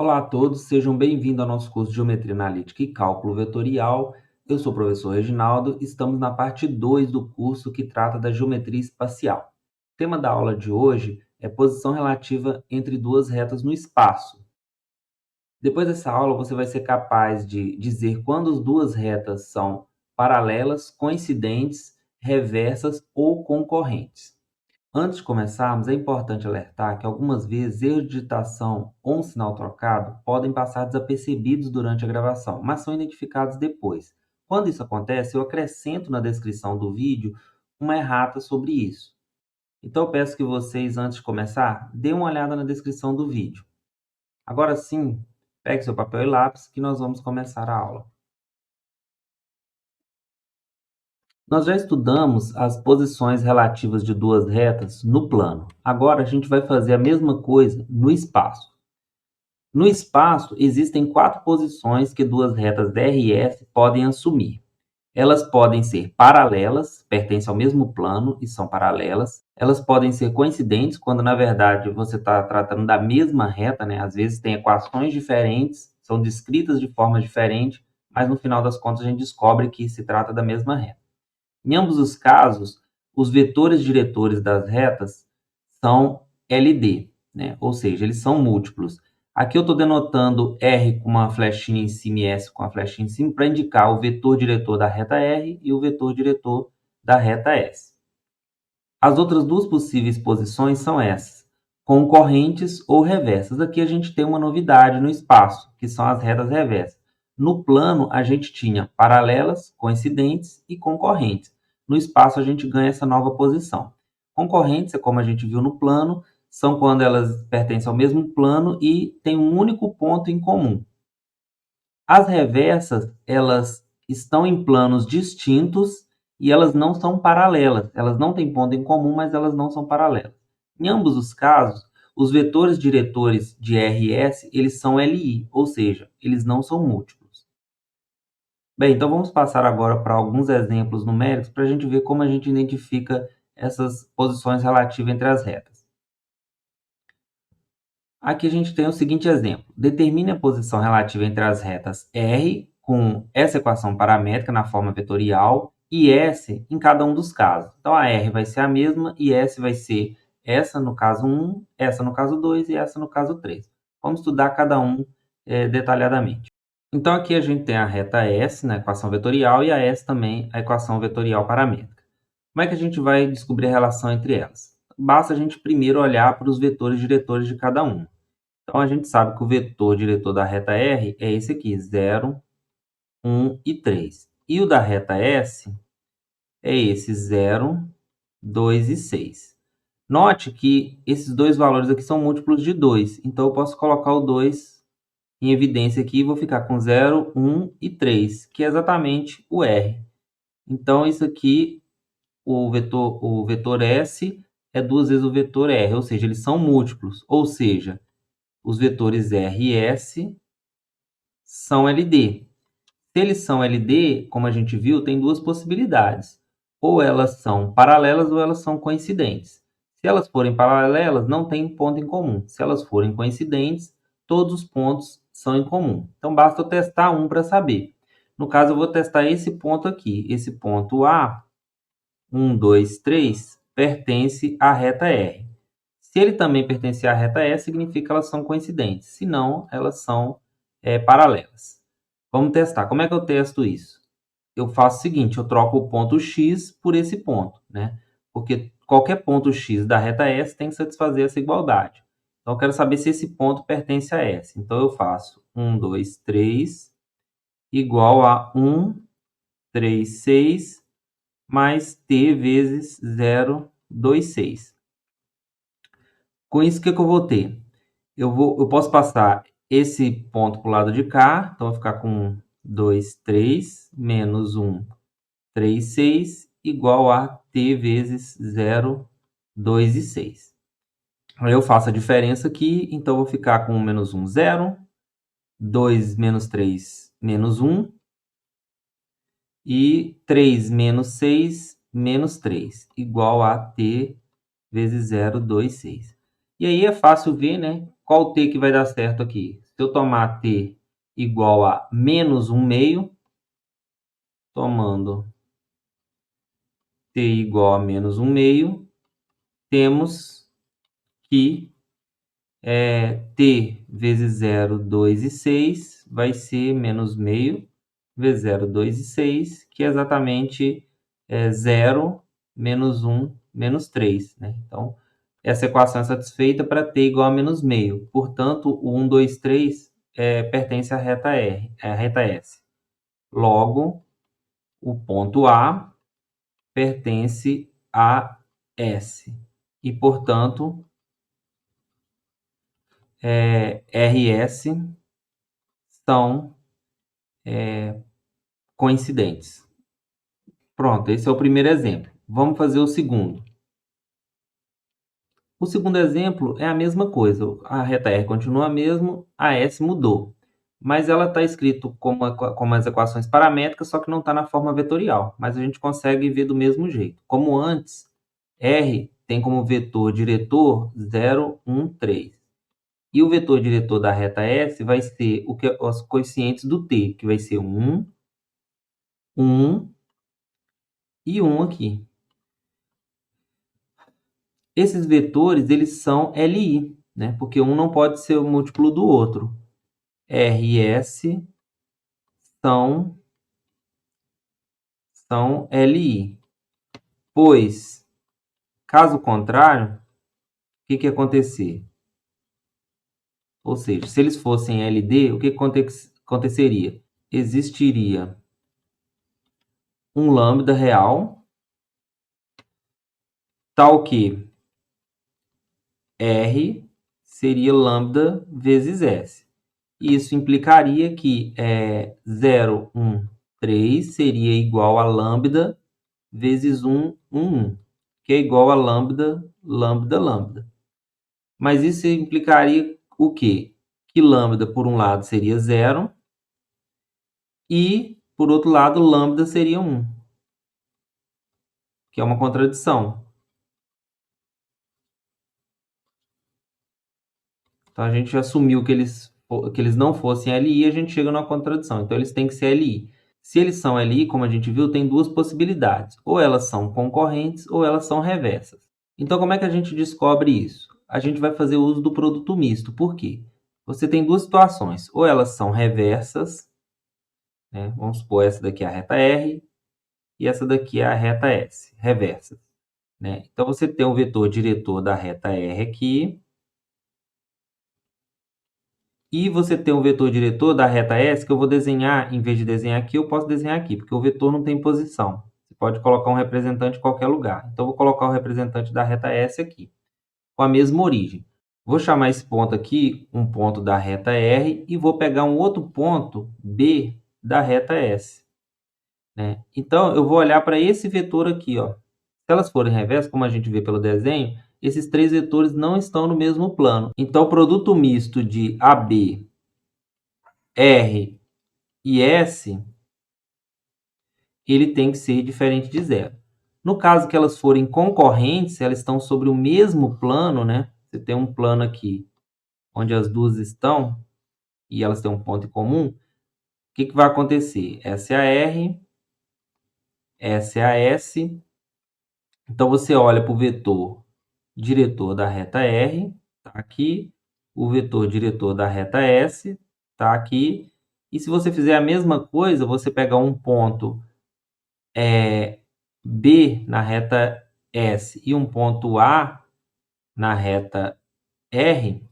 Olá a todos, sejam bem-vindos ao nosso curso de Geometria Analítica e Cálculo Vetorial. Eu sou o professor Reginaldo, estamos na parte 2 do curso que trata da geometria espacial. O tema da aula de hoje é posição relativa entre duas retas no espaço. Depois dessa aula, você vai ser capaz de dizer quando as duas retas são paralelas, coincidentes, reversas ou concorrentes. Antes de começarmos, é importante alertar que algumas vezes erros de digitação ou um sinal trocado podem passar desapercebidos durante a gravação, mas são identificados depois. Quando isso acontece, eu acrescento na descrição do vídeo uma errata sobre isso. Então eu peço que vocês, antes de começar, dêem uma olhada na descrição do vídeo. Agora sim, pegue seu papel e lápis que nós vamos começar a aula. Nós já estudamos as posições relativas de duas retas no plano. Agora a gente vai fazer a mesma coisa no espaço. No espaço, existem 4 posições que duas retas DRS podem assumir. Elas podem ser paralelas, pertencem ao mesmo plano e são paralelas. Elas podem ser coincidentes, quando na verdade você está tratando da mesma reta, né? Às vezes tem equações diferentes, são descritas de forma diferente, mas no final das contas a gente descobre que se trata da mesma reta. Em ambos os casos, os vetores diretores das retas são LD, né? Ou seja, eles são múltiplos. Aqui eu estou denotando R com uma flechinha em cima e S com uma flechinha em cima para indicar o vetor diretor da reta R e o vetor diretor da reta S. As outras duas possíveis posições são essas, concorrentes ou reversas. Aqui a gente tem uma novidade no espaço, que são as retas reversas. No plano, a gente tinha paralelas, coincidentes e concorrentes. No espaço, a gente ganha essa nova posição. Concorrentes, como a gente viu no plano, são quando elas pertencem ao mesmo plano e têm um único ponto em comum. As reversas, elas estão em planos distintos e elas não são paralelas. Elas não têm ponto em comum, mas elas não são paralelas. Em ambos os casos, os vetores diretores de RS, eles são LI, ou seja, eles não são múltiplos. Bem, então vamos passar agora para alguns exemplos numéricos para a gente ver como a gente identifica essas posições relativas entre as retas. Aqui a gente tem o seguinte exemplo. Determine a posição relativa entre as retas R com essa equação paramétrica na forma vetorial e S em cada um dos casos. Então, a R vai ser a mesma e S vai ser essa no caso 1, essa no caso 2 e essa no caso 3. Vamos estudar cada um detalhadamente. Então, aqui a gente tem a reta S na equação vetorial e a S também a equação vetorial paramétrica. Como é que a gente vai descobrir a relação entre elas? Basta a gente primeiro olhar para os vetores diretores de cada um. Então, a gente sabe que o vetor diretor da reta R é esse aqui, 0, 1 e 3. E o da reta S é esse, 0, 2 e 6. Note que esses dois valores aqui são múltiplos de 2. Então, eu posso colocar o 2 em evidência aqui e vou ficar com 0, 1 e 3, que é exatamente o R. Então, isso aqui, o vetor S é duas vezes o vetor R, ou seja, eles são múltiplos. Ou seja, os vetores R e S são LD. Se eles são LD, como a gente viu, tem duas possibilidades. Ou elas são paralelas ou elas são coincidentes. Se elas forem paralelas, não tem ponto em comum. Se elas forem coincidentes, todos os pontos são em comum. Então, basta eu testar um para saber. No caso, eu vou testar esse ponto aqui. Esse ponto A, 1, 2, 3, pertence à reta R. Se ele também pertencer à reta S, significa que elas são coincidentes. Se não, elas são paralelas. Vamos testar. Como é que eu testo isso? Eu faço o seguinte, eu troco o ponto X por esse ponto, né? Porque qualquer ponto X da reta S tem que satisfazer essa igualdade. Então, eu quero saber se esse ponto pertence a S. Então, eu faço 1, 2, 3 igual a 1, 3, 6 mais T vezes 0, 2, 6. Com isso, o que eu vou ter? Eu posso passar esse ponto para o lado de cá, então vai ficar com 2, 3, menos 1, 3, 6, igual a t vezes 0, 2 e 6. Aí eu faço a diferença aqui, então eu vou ficar com menos 1, 0, 2 menos 3, menos 1, e 3 menos 6, menos 3, igual a t vezes 0, 2, 6. E aí é fácil ver, né, qual t que vai dar certo aqui. Se eu tomar t igual a menos 1/2, tomando t igual a menos 1/2, temos que t vezes 0, 2 e 6 vai ser menos meio vezes 0, 2 e 6, que é exatamente 0, menos 1, menos 3. Né? Então, essa equação é satisfeita para t igual a menos meio. Portanto, o 1, 2, 3 pertence à reta R, à reta S. Logo, o ponto A pertence a S. E, portanto, RS são coincidentes. Pronto, esse é o primeiro exemplo. Vamos fazer o segundo. O segundo exemplo é a mesma coisa. A reta R continua a mesma, a S mudou. Mas ela está escrito como as equações paramétricas, só que não está na forma vetorial. Mas a gente consegue ver do mesmo jeito. Como antes, R tem como vetor diretor 0, 1, 3. E o vetor diretor da reta S vai ser os coeficientes do t, que vai ser 1, 1 e 1 aqui. Esses vetores, eles são LI, né? Porque um não pode ser o múltiplo do outro. R e S são LI. Pois, caso contrário, o que ia acontecer? Ou seja, se eles fossem LD, o que aconteceria? Existiria um lambda real, tal que R seria lambda vezes S. Isso implicaria que 0, 1, 3 seria igual a lambda vezes 1, 1, 1, que é igual a lambda, lambda, lambda. Mas isso implicaria o quê? Que lambda, por um lado, seria 0 e, por outro lado, lambda seria 1, que é uma contradição. Então, a gente assumiu que eles não fossem LI, a gente chega numa contradição. Então, eles têm que ser LI. Se eles são LI, como a gente viu, tem duas possibilidades. Ou elas são concorrentes ou elas são reversas. Então, como é que a gente descobre isso? A gente vai fazer uso do produto misto. Por quê? Você tem duas situações. Ou elas são reversas, né? Vamos supor, essa daqui é a reta R e essa daqui é a reta S, reversas. Né? Então, você tem o vetor diretor da reta R aqui, e você tem o vetor diretor da reta S, que eu vou desenhar, em vez de desenhar aqui, eu posso desenhar aqui, porque o vetor não tem posição. Você pode colocar um representante em qualquer lugar. Então, eu vou colocar o representante da reta S aqui, com a mesma origem. Vou chamar esse ponto aqui um ponto da reta R e vou pegar um outro ponto B da reta S. Né? Então, eu vou olhar para esse vetor aqui. Ó. Se elas forem reversas, como a gente vê pelo desenho, esses três vetores não estão no mesmo plano. Então, o produto misto de AB, R e S, ele tem que ser diferente de zero. No caso que elas forem concorrentes, elas estão sobre o mesmo plano, né? Você tem um plano aqui onde as duas estão e elas têm um ponto em comum. O que vai acontecer? Essa é a R, essa é a S. Então, você olha para o vetor diretor da reta R, está aqui. O vetor diretor da reta S está aqui. E se você fizer a mesma coisa, você pegar um ponto B na reta S e um ponto A na reta R,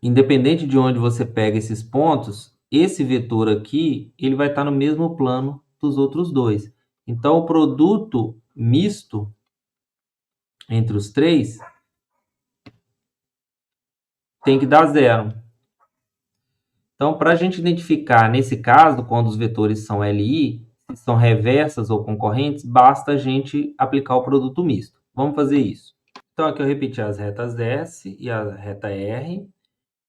independente de onde você pega esses pontos, esse vetor aqui ele vai estar no mesmo plano dos outros dois. Então, o produto misto entre os três tem que dar zero. Então, para a gente identificar, nesse caso, quando os vetores são LI, se são reversas ou concorrentes, basta a gente aplicar o produto misto. Vamos fazer isso. Então, aqui eu repeti as retas S e a reta R.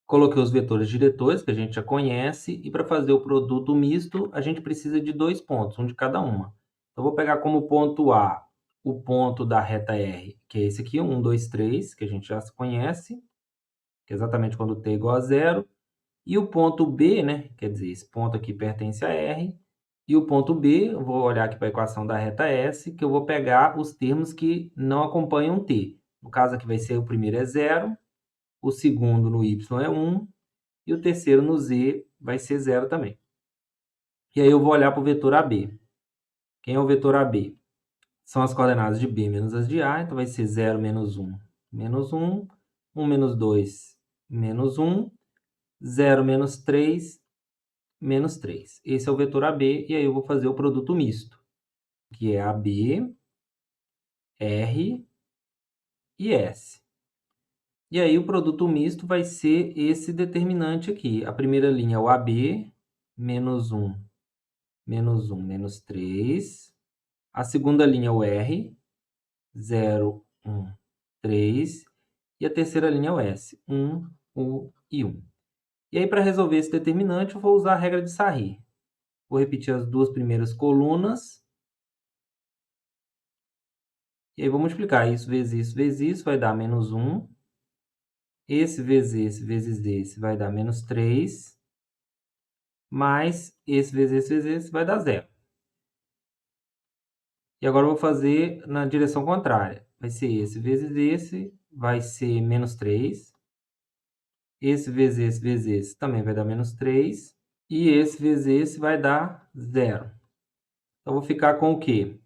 Coloquei os vetores diretores, que a gente já conhece. E para fazer o produto misto, a gente precisa de dois pontos, um de cada uma. Então, eu vou pegar como ponto A o ponto da reta R, que é esse aqui, 1, 2, 3, que a gente já conhece. que é exatamente quando t é igual a zero, e o ponto B, né, quer dizer, esse ponto aqui pertence a R, e o ponto B, eu vou olhar aqui para a equação da reta S, que eu vou pegar os termos que não acompanham t. No caso aqui vai ser o primeiro é 0, o segundo no y é 1, e o terceiro no z vai ser 0 também. E aí eu vou olhar para o vetor AB. Quem é o vetor AB? São as coordenadas de B menos as de A, então vai ser 0 menos 1, menos 1, 1 menos 2, menos 1, 0 menos 3, menos 3. Esse é o vetor AB, e aí eu vou fazer o produto misto, que é AB, R e S. E aí o produto misto vai ser esse determinante aqui. A primeira linha é o AB, menos 1, menos 1, menos 3. A segunda linha é o R, 0, 1, 3. E a terceira linha é o S, 1, 1 e 1. E aí, para resolver esse determinante, eu vou usar a regra de Sarri. Vou repetir as duas primeiras colunas. E aí, vou multiplicar isso vezes isso, vai dar menos 1. Esse vezes esse vai dar menos 3. Mais esse vezes esse vai dar 0. E agora eu vou fazer na direção contrária. Vai ser esse vezes esse, vai ser menos 3. Esse vezes esse também vai dar menos 3. E esse vezes esse vai dar 0. Então, vou ficar com o quê?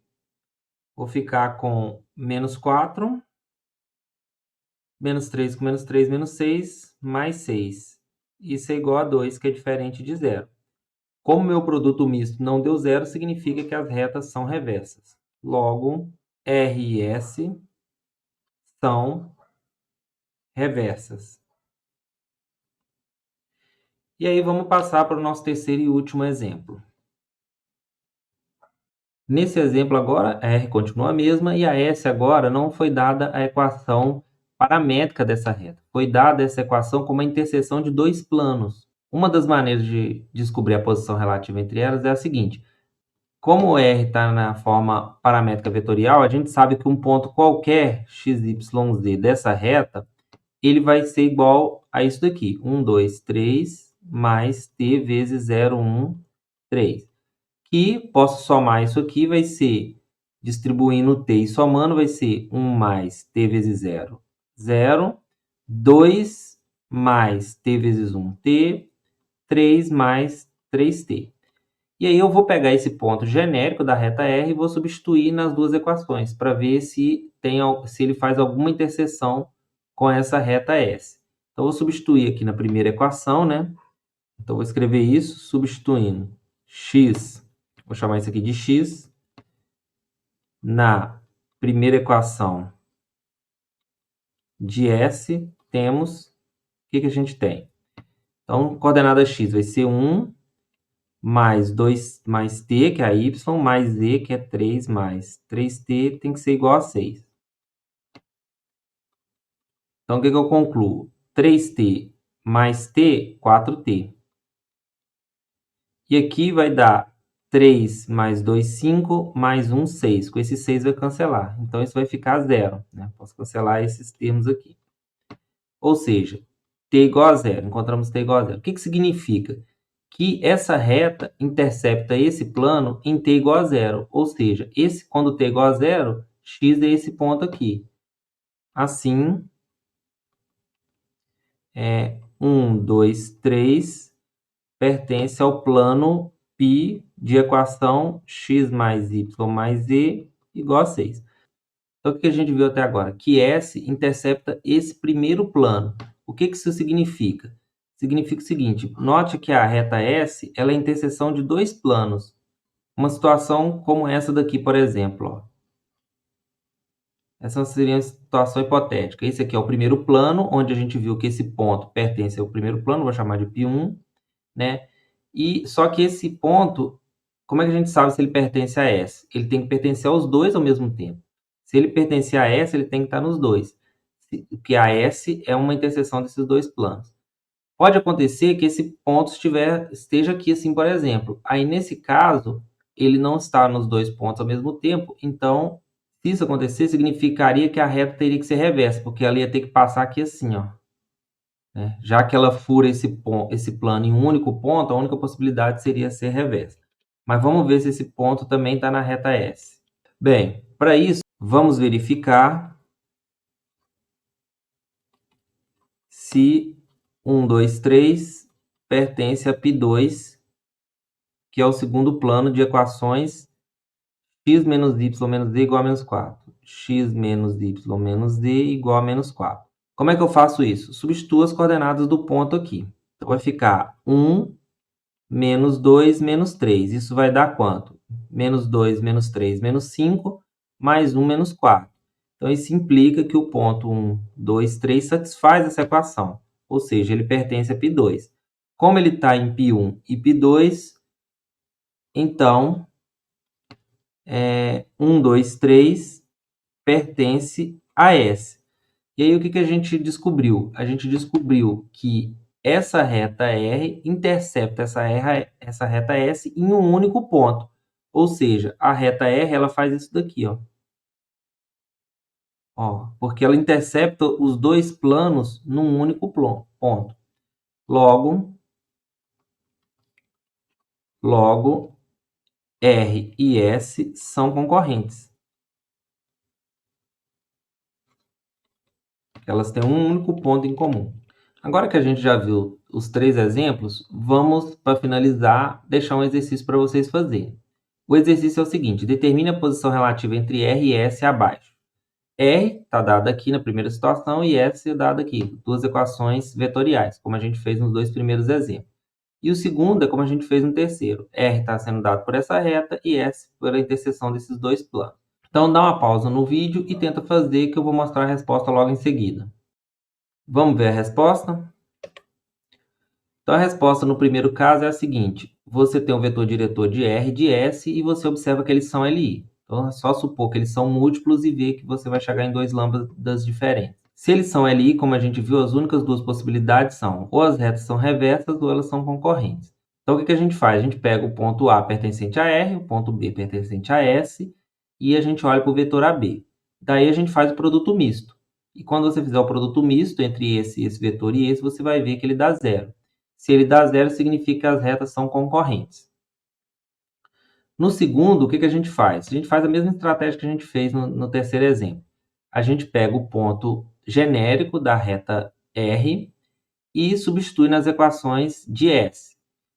Vou ficar com menos 4, menos 3 com menos 3, menos 6, mais 6. Isso é igual a 2, que é diferente de 0. Como meu produto misto não deu 0, significa que as retas são reversas. Logo, R e S são reversas. E aí, vamos passar para o nosso terceiro e último exemplo. Nesse exemplo agora, a R continua a mesma e a S agora não foi dada a equação paramétrica dessa reta. Foi dada essa equação como a interseção de dois planos. Uma das maneiras de descobrir a posição relativa entre elas é a seguinte. Como o R está na forma paramétrica vetorial, a gente sabe que um ponto qualquer, x, y, z, dessa reta, ele vai ser igual a isso daqui. 1, 2, 3, mais t vezes 0, 1, 3. Que posso somar isso aqui, vai ser, distribuindo t e somando, vai ser 1 mais t vezes 0, 0. 2 mais t vezes 1, t. 3 mais 3t. E aí eu vou pegar esse ponto genérico da reta R e vou substituir nas duas equações, para ver se ele faz alguma interseção com essa reta S. Então, vou substituir aqui na primeira equação, né? Então, vou escrever isso substituindo x, vou chamar isso aqui de x, na primeira equação de S, temos, o que a gente tem? Então, coordenada x vai ser 1, mais 2 mais t, que é a y, mais z, que é 3 mais 3t, tem que ser igual a 6. Então, o que eu concluo? 3t mais t, 4t. E aqui vai dar 3 mais 2, 5, mais 1, 6. Com esse 6 vai cancelar. Então, isso vai ficar 0. Né? Posso cancelar esses termos aqui. Ou seja, t igual a 0. Encontramos t igual a 0. O que significa? Que essa reta intercepta esse plano em t igual a 0. Ou seja, quando t igual a 0, x é esse ponto aqui. Assim, 1, 2, 3 pertence ao plano π de equação x mais y mais z igual a 6. Então, o que a gente viu até agora? Que S intercepta esse primeiro plano. O que isso significa? Significa o seguinte, note que a reta S ela é a interseção de dois planos. Uma situação como essa daqui, por exemplo. Ó. Essa seria uma situação hipotética. Esse aqui é o primeiro plano, onde a gente viu que esse ponto pertence ao primeiro plano, vou chamar de π1, né? E só que esse ponto, como é que a gente sabe se ele pertence a S? Ele tem que pertencer aos dois ao mesmo tempo. Se ele pertencer a S, ele tem que estar nos dois. Porque a S é uma interseção desses dois planos. Pode acontecer que esse ponto esteja aqui, assim, por exemplo. Aí, nesse caso, ele não está nos dois pontos ao mesmo tempo. Então, se isso acontecer, significaria que a reta teria que ser reversa, porque ela ia ter que passar aqui assim, ó. né? Já que ela fura esse plano em um único ponto, a única possibilidade seria ser reversa. Mas vamos ver se esse ponto também está na reta S. Bem, para isso, vamos verificar se 1, 2, 3 pertence a π2, que é o segundo plano de equações x menos y menos d igual a menos 4. X menos y menos d igual a menos 4. Como é que eu faço isso? Substituo as coordenadas do ponto aqui. Então, vai ficar 1, menos 2, menos 3. Isso vai dar quanto? Menos 2, menos 3, menos 5, mais 1, menos 4. Então, isso implica que o ponto 1, 2, 3 satisfaz essa equação. Ou seja, ele pertence a π2. Como ele está em π1 e π2, então, 1, 2, 3 pertence a S. E aí, o que a gente descobriu? A gente descobriu que essa reta R intercepta essa reta S em um único ponto. Ou seja, a reta R ela faz isso daqui, ó. Porque ela intercepta os dois planos num único ponto. Logo, R e S são concorrentes. Elas têm um único ponto em comum. Agora que a gente já viu os 3 exemplos, vamos, para finalizar, deixar um exercício para vocês fazerem. O exercício é o seguinte: determine a posição relativa entre R e S abaixo. R está dado aqui na primeira situação e S é dado aqui, duas equações vetoriais, como a gente fez nos dois primeiros exemplos. E o segundo é como a gente fez no terceiro. R está sendo dado por essa reta e S pela interseção desses dois planos. Então, dá uma pausa no vídeo e tenta fazer, que eu vou mostrar a resposta logo em seguida. Vamos ver a resposta? Então, a resposta no primeiro caso é a seguinte: você tem um vetor diretor de R e de S e você observa que eles são LI. Então, é só supor que eles são múltiplos e ver que você vai chegar em dois lambdas diferentes. Se eles são LI, como a gente viu, as únicas duas possibilidades são ou as retas são reversas ou elas são concorrentes. Então, o que a gente faz? A gente pega o ponto A pertencente a R, o ponto B pertencente a S, e a gente olha para o vetor AB. Daí a gente faz o produto misto. E quando você fizer o produto misto entre esse vetor e esse, você vai ver que ele dá zero. Se ele dá zero, significa que as retas são concorrentes. No segundo, o que a gente faz? A gente faz a mesma estratégia que a gente fez no terceiro exemplo. A gente pega o ponto genérico da reta R e substitui nas equações de S.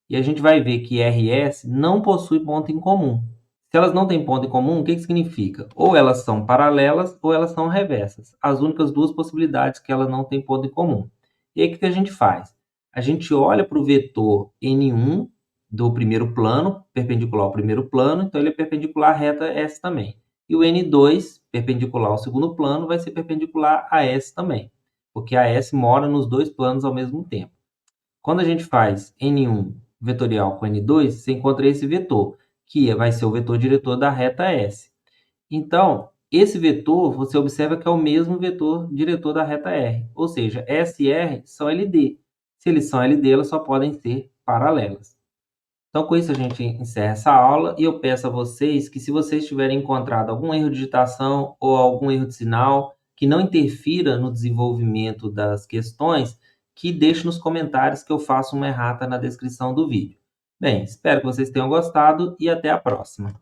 E a gente vai ver que R e S não possuem ponto em comum. Se elas não têm ponto em comum, o que significa? Ou elas são paralelas ou elas são reversas. As únicas duas possibilidades que ela não tem ponto em comum. E aí, o que a gente faz? A gente olha para o vetor N1 do primeiro plano, perpendicular ao primeiro plano, então ele é perpendicular à reta S também. E o N2, perpendicular ao segundo plano, vai ser perpendicular a S também, porque a S mora nos dois planos ao mesmo tempo. Quando a gente faz N1 vetorial com N2, você encontra esse vetor, que vai ser o vetor diretor da reta S. Então, esse vetor, você observa que é o mesmo vetor diretor da reta R, ou seja, S e R são LD. Se eles são LD, elas só podem ser paralelas. Então, com isso, a gente encerra essa aula e eu peço a vocês que, se vocês tiverem encontrado algum erro de digitação ou algum erro de sinal que não interfira no desenvolvimento das questões, que deixe nos comentários que eu faço uma errata na descrição do vídeo. Bem, espero que vocês tenham gostado e até a próxima.